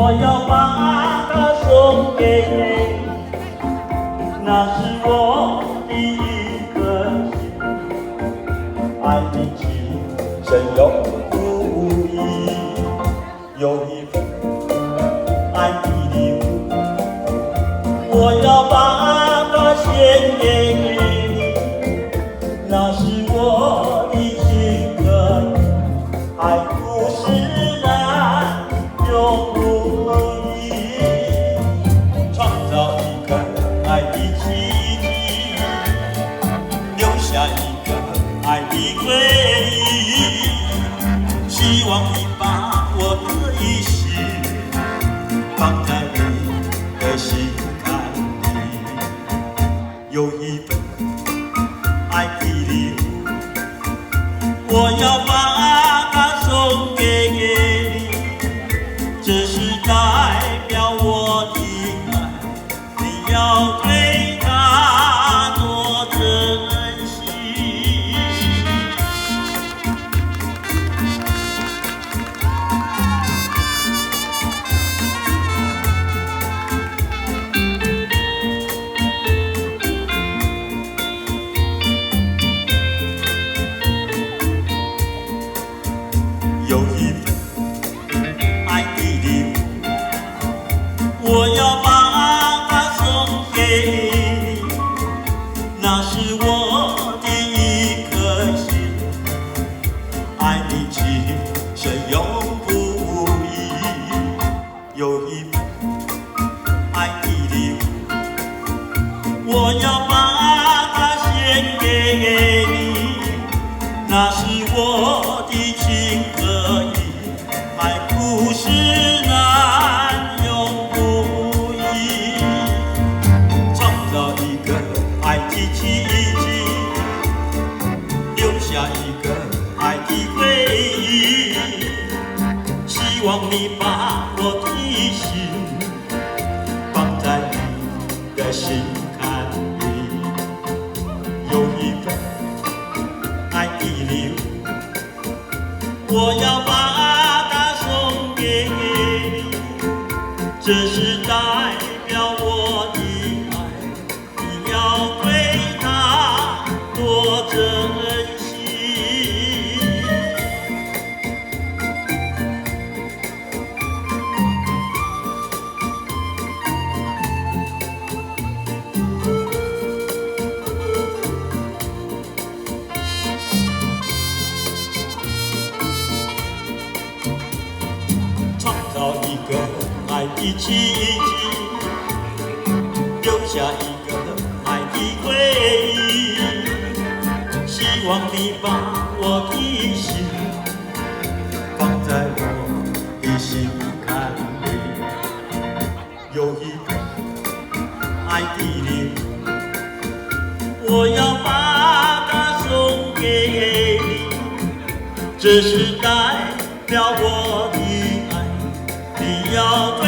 我要把它送给你，那是我的一颗心，爱你情深永不移。有一份爱的礼物，我要把它献给你，那是我的情歌，爱不释然，永不移。创造一个爱的奇迹，留下一个爱的回忆。希望你把我的一生放在你的心坎里，有一份爱的礼物，我要把它送给你，这是代表我的爱，你要对它多珍惜。有一份爱的礼物，我要把它送给你，那是我的一颗心，爱你情深永不移。有一份爱的礼物，我要把它献给你，那是我的情可以，爱不释然，永不移。创造一个爱的奇迹，留下一个爱的回忆。希望你把我的心放在你的心坎里，有一份爱的礼物，我要把它送给你，这是代表我的爱，你要对它多珍惜。创造一个爱的奇迹，留下一个爱的回忆。希望你把我的心放在我的心坎里，有一份爱的礼物，我要把它送给你，这是代表我的爱，你要对